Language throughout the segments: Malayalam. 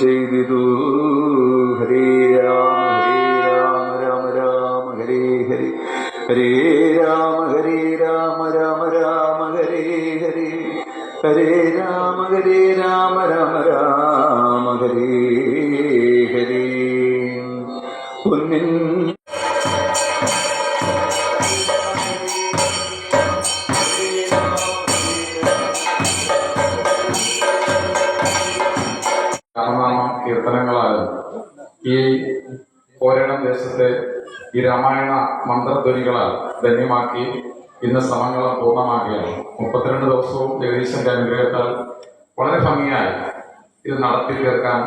ചെയ്തിതു. ഹരേ രാമ രാമ രാമ ഹരേ ഹരേ, ഹരേ രാമ രാമ രാമ ഹരേ ഹരേ, ഹരേ രാമ രാമ രാമ ഹരേ ഹരേ. പൊന്നിൻ രാമനാമ കീർത്തനങ്ങളാൽ ഈ പോരണം ദേശത്തെ ഈ രാമായണ മന്ത്രധ്വനികളാൽ ധന്യമാക്കി ഇന്ന് സമങ്ങളും പൂർണ്ണമാക്കുകയാണ്. 32 ദിവസവും ജഗദീശന്റെ അനുഗ്രഹത്താൽ വളരെ ഭംഗിയായി ഇത് നടത്തി തീർക്കാൻ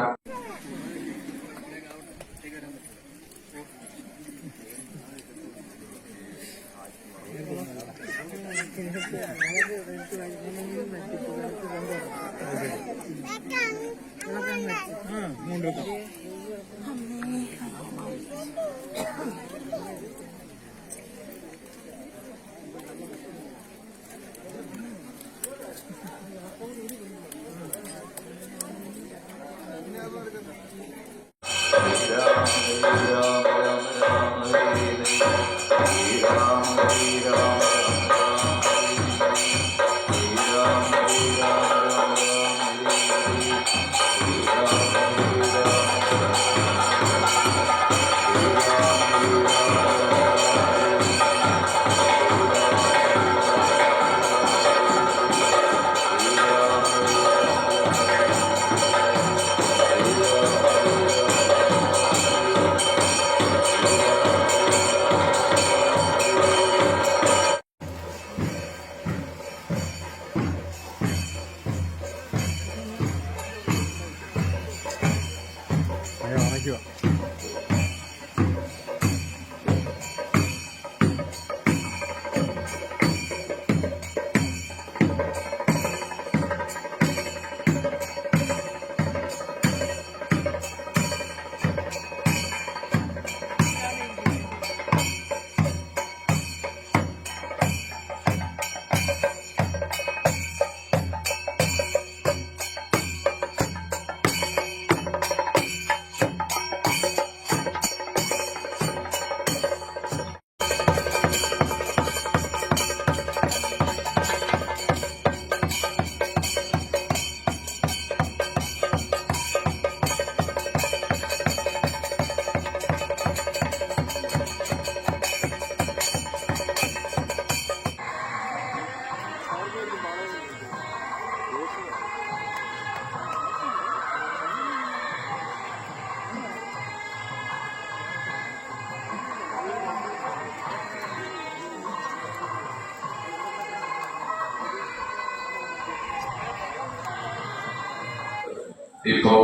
ഇപ്പോ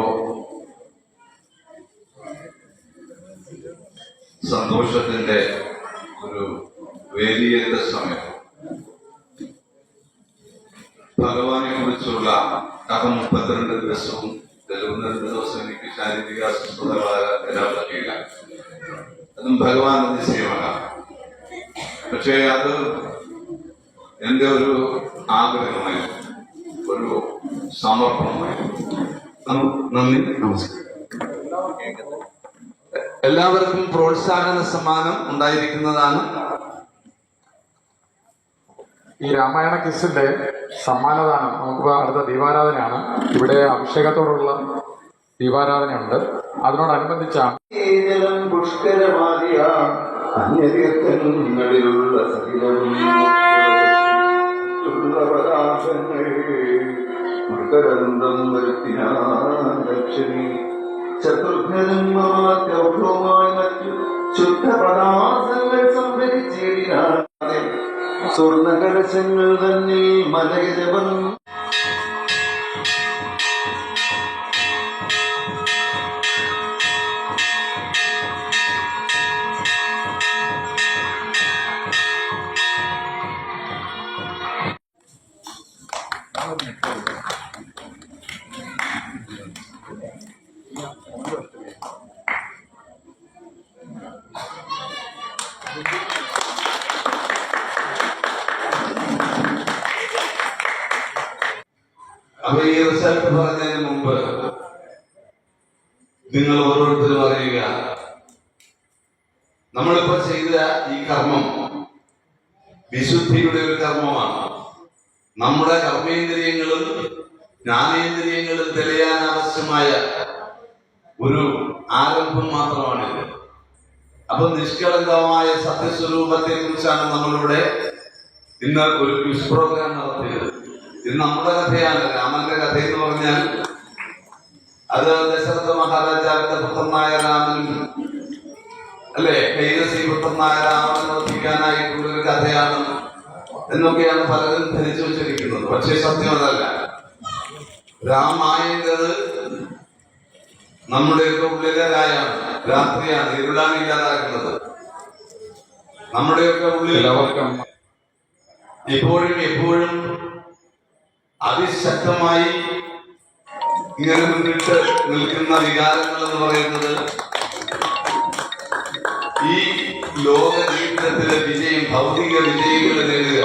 സന്തോഷത്തിന്റെ ഒരു വേലിയേറ്റ സമയം. ഭഗവാനെ കുറിച്ചുള്ള 32 ദിവസവും 2 ദിവസം എനിക്ക് ശാരീരിക അസ്വസ്ഥതകളാൽ പറ്റിയില്ല. അതും ഭഗവാൻ നിശ്ചയമാകാം. പക്ഷേ അത് എന്റെ ഒരു ആഗ്രഹമായിരുന്നു, ഒരു സമർപ്പണമായിരുന്നു. നന്ദി, നമസ്കാരം. എല്ലാവർക്കും പ്രോത്സാഹന സമ്മാനം ഉണ്ടായിരിക്കുന്നതാണ്. ഈ രാമായണ ക്വിസിന്റെ സമ്മാനദാനം നമുക്ക് അടുത്ത ദീപാരാധനയാണ്. ഇവിടെ അഭിഷേകത്തോടുള്ള ദീപാരാധനയുണ്ട്. അതിനോടനുബന്ധിച്ചാണ് പുഷ്കരമാതിയ അന്യതീർത്ഥങ്ങളിലുള്ള സകലവും മകരന്തം വരുത്തിനാക്ഷരി ചതുർഘ്നമായി മറ്റു ശുദ്ധപദാസങ്ങൾ സംഭരിച്ചിടിനാണ്. സ്വർണ്ണകലശങ്ങൾ തന്നെ മലയജപം പോകുന്നതിന് മുമ്പ് നിങ്ങൾ ഓരോരുത്തരും അറിയുക, നമ്മളിപ്പോ ചെയ്ത ഈ കർമ്മം വിശുദ്ധിയുടെ ഒരു കർമ്മമാണ്. നമ്മുടെ കർമ്മേന്ദ്രിയങ്ങളും ജ്ഞാനേന്ദ്രിയങ്ങളും തെളിയാൻ ആവശ്യമായ ഒരു ആരംഭം മാത്രമാണിത്. അപ്പൊ നിഷ്കളങ്കമായ സത്യസ്വരൂപത്തെ കുറിച്ചാണ് നമ്മളിവിടെ ഇന്ന് ഒരു ക്വിസ് പ്രോഗ്രാം നടത്തിയത്. ഇത് നമ്മുടെ കഥയാണ്. രാമന്റെ കഥ എന്ന് പറഞ്ഞാൽ അത് ദശരഥ മഹാരാജാവിന്റെ പുത്രനായ രാമനും അല്ലെ കൈകസി പുത്രനായ രാമനെ വധിക്കാനായിട്ടുള്ളൊരു കഥയാണ് എന്നൊക്കെയാണ് പലരും ധരിച്ചു വച്ചിരിക്കുന്നത്. പക്ഷേ സത്യം അതല്ല. രാമായണത് നമ്മുടെയൊക്കെ ഉള്ളിലെ രാത്രിയാണ്, ഇരുളാണ് ഇല്ലാതാക്കുന്നത്. നമ്മുടെയൊക്കെ ഉള്ളിൽ എപ്പോഴും അതിശക്തമായി ഇങ്ങനെ മുന്നിട്ട് നിൽക്കുന്ന വികാരങ്ങൾ എന്ന് പറയുന്നത് ഈ ലോക ജീവിതത്തിലെ വിജയം, ഭൗതിക വിജയങ്ങൾ നേടുക.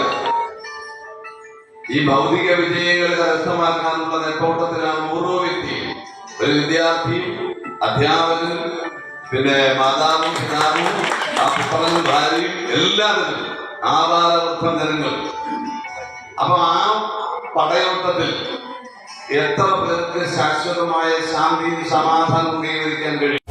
ഈ ഭൗതിക വിജയങ്ങൾ കരസ്ഥമാക്കാനുള്ള നെട്ടോട്ടത്തിലാണ് ഓരോ വ്യക്തിയും. ഒരു വിദ്യാർത്ഥിയും അധ്യാപകനും പിന്നെ മാതാവും പിതാവും ആ പുത്രനും ഭാര്യയും എല്ലാവരും ആപാലവൃദ്ധം ജനങ്ങൾ. അപ്പൊ ആ പടയോട്ടത്തിൽ എത്ര പേർക്ക് ശാശ്വതമായ ശാന്തിയും സമാധാനവും കൈവരിക്കാൻ കഴിയും?